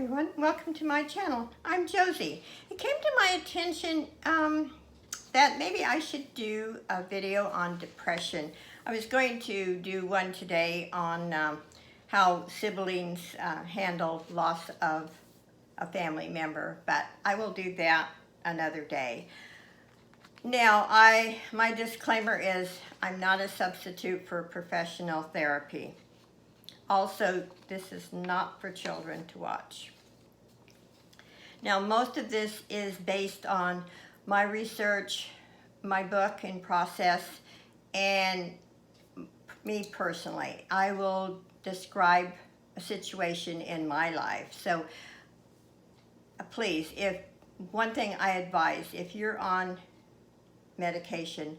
everyone. Welcome to my channel. I'm Josie. It came to my attention that maybe I should do a video on depression. I was going to do one today on how siblings handle loss of a family member, but I will do that another day. Now, my disclaimer is I'm not a substitute for professional therapy. Also, this is not for children to watch. Now, most of this is based on my research, my book in process, and me personally. I will describe a situation in my life. So please, one thing I advise, if you're on medication,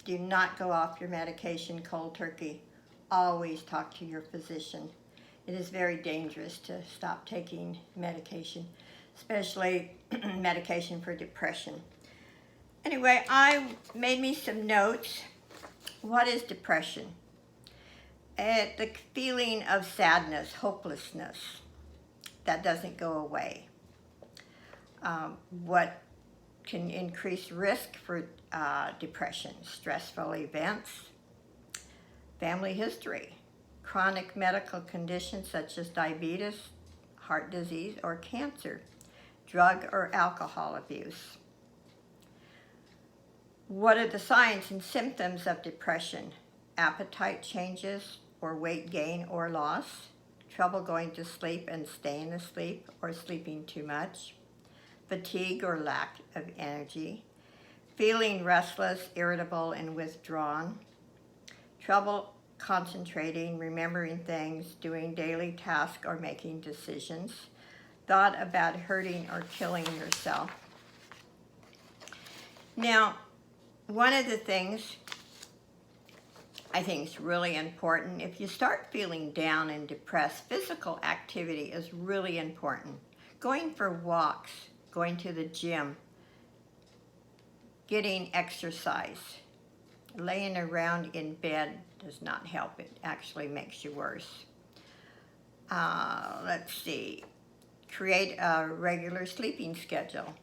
do not go off your medication cold turkey. Always talk to your physician. It is very dangerous to stop taking medication, especially medication for depression. Anyway, I made me some notes. What is depression? The feeling of sadness, hopelessness, that doesn't go away. What can increase risk for depression? Stressful events, family history, chronic medical conditions such as diabetes, heart disease, or cancer, drug or alcohol abuse. What are the signs and symptoms of depression? Appetite changes or weight gain or loss, trouble going to sleep and staying asleep or sleeping too much, fatigue or lack of energy, feeling restless, irritable, and withdrawn, trouble concentrating, remembering things, doing daily tasks, or making decisions, thought about hurting or killing yourself. Now, one of the things I think is really important, if you start feeling down and depressed, physical activity is really important. Going for walks, going to the gym, getting exercise. Laying around in bed does not help. It actually makes you worse. Let's see. Create a regular sleeping schedule.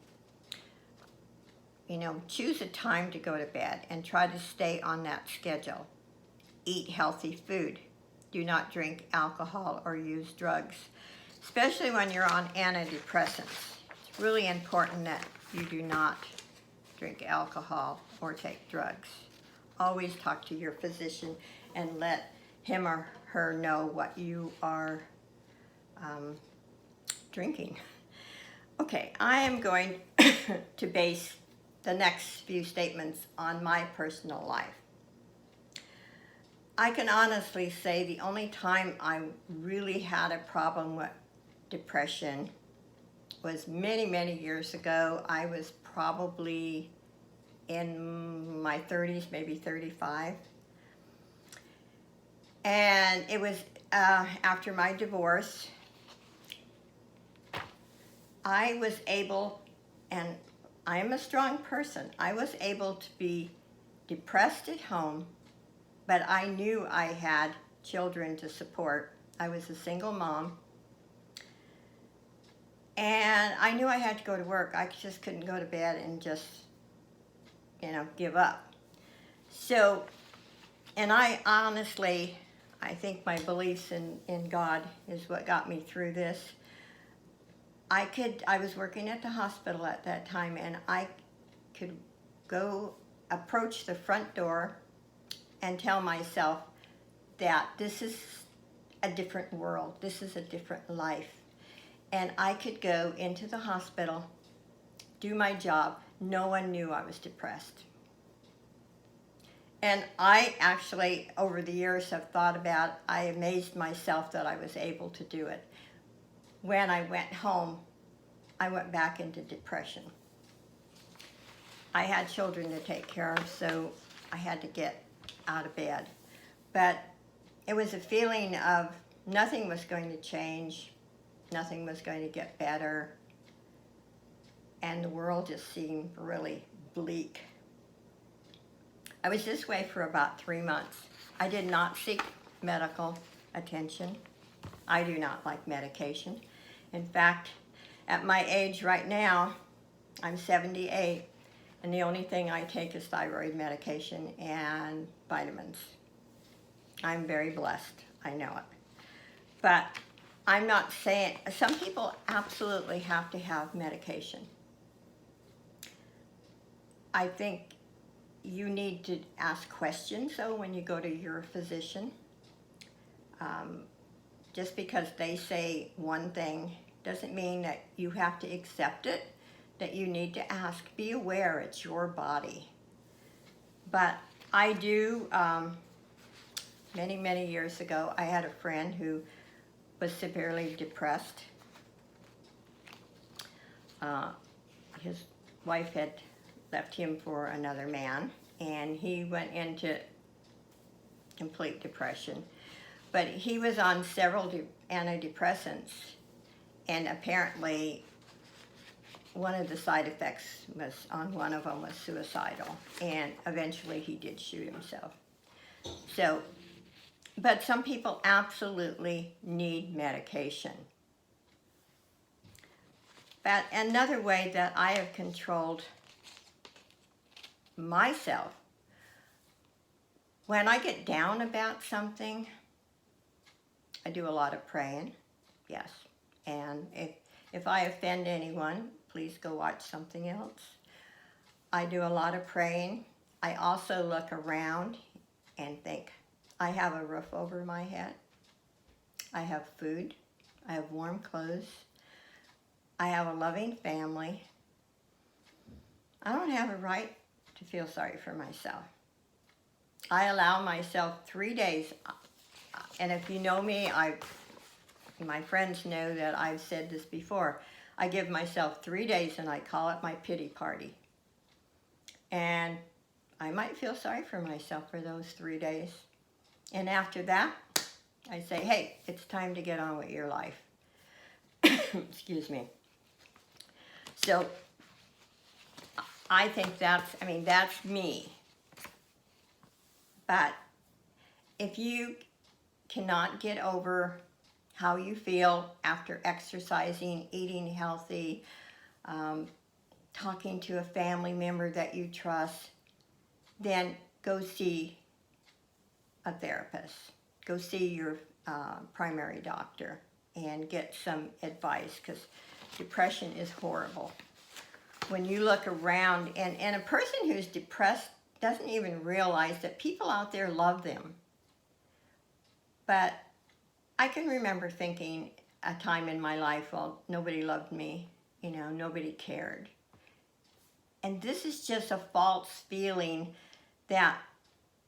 Choose a time to go to bed and try to stay on that schedule. Eat healthy food. Do not drink alcohol or use drugs, especially when you're on antidepressants. It's really important that you do not drink alcohol or take drugs. Always talk to your physician and let him or her know what you are drinking. Okay, I am going to base the next few statements on my personal life. I can honestly say the only time I really had a problem with depression was many, many years ago. I was probably in my 30s, maybe 35. And it was after my divorce. I was able, and I am a strong person, I was able to be depressed at home, but I knew I had children to support. I was a single mom. And I knew I had to go to work. I just couldn't go to bed and just give up. So, and I honestly, I think my beliefs in God is what got me through this. I was working at the hospital at that time, and I could go approach the front door and tell myself that this is a different world, this is a different life. And I could go into the hospital, do my job. No one knew I was depressed. And I actually, over the years, have thought about, I amazed myself that I was able to do it. When I went home, I went back into depression. I had children to take care of, so I had to get out of bed. But it was a feeling of nothing was going to change, nothing was going to get better, and the world just seemed really bleak. I was this way for about 3 months. I did not seek medical attention. I do not like medication. In fact, at my age right now, I'm 78, and the only thing I take is thyroid medication and vitamins. I'm very blessed, I know it. But I'm not saying, some people absolutely have to have medication. I think you need to ask questions, though, when you go to your physician. Just because they say one thing doesn't mean that you have to accept it, that you need to ask. Be aware it's your body. But I do, many, many years ago, I had a friend who was severely depressed. His wife had left him for another man, and he went into complete depression. But he was on several antidepressants, and apparently one of the side effects was, on one of them, was suicidal, and eventually he did shoot himself. So, but some people absolutely need medication. But another way that I have controlled myself, when I get down about something, I do a lot of praying, yes. And if I offend anyone, please go watch something else. I do a lot of praying. I also look around and think, I have a roof over my head. I have food. I have warm clothes. I have a loving family. I don't have a right to feel sorry for myself. I allow myself 3 days. And if you know me, my friends know that I've said this before. I give myself 3 days and I call it my pity party. And I might feel sorry for myself for those 3 days. And after that, I say, hey, it's time to get on with your life. Excuse me. So I think that's me. But if you cannot get over how you feel after exercising, eating healthy, talking to a family member that you trust, then go see a therapist. Go see your primary doctor and get some advice, because depression is horrible. When you look around, and a person who's depressed doesn't even realize that people out there love them. But I can remember thinking a time in my life, well, nobody loved me, nobody cared. And this is just a false feeling that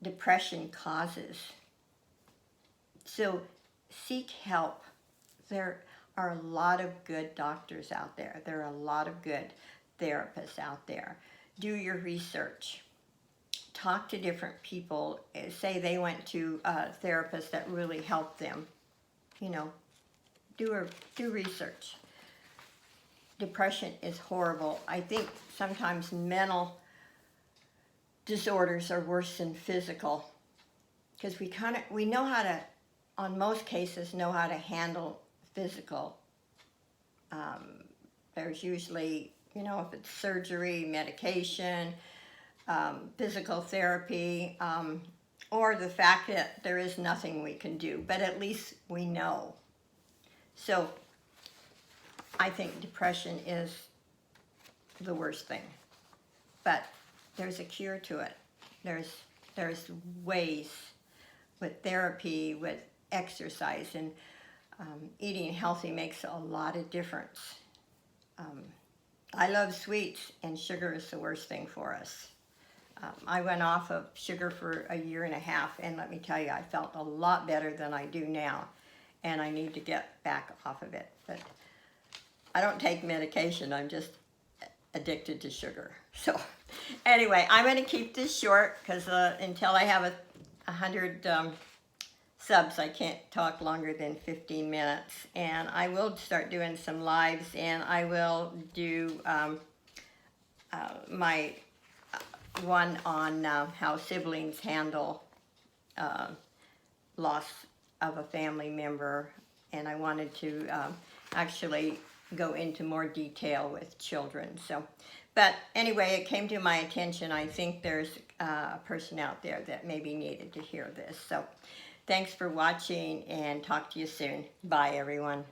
depression causes. So seek help. There are a lot of good doctors out there. There are a lot of good therapists out there. Do your research. Talk to different people. Say they went to a therapist that really helped them. Do research. Depression is horrible. I think sometimes mental disorders are worse than physical, because we know how to, on most cases, know how to handle physical. There's usually, if it's surgery, medication, physical therapy, or the fact that there is nothing we can do, but at least we know. So I think depression is the worst thing, but there's a cure to it. There's ways with therapy, with exercise, and eating healthy makes a lot of difference. I love sweets, and sugar is the worst thing for us. I went off of sugar for 1.5 years, and let me tell you, I felt a lot better than I do now, and I need to get back off of it. But I don't take medication, I'm just addicted to sugar. So anyway, I'm going to keep this short, because until I have 100 subs, I can't talk longer than 15 minutes. And I will start doing some lives, and I will do my one on how siblings handle loss of a family member. And I wanted to actually go into more detail with children. So, but anyway, it came to my attention. I think there's a person out there that maybe needed to hear this. So thanks for watching, and talk to you soon. Bye, everyone.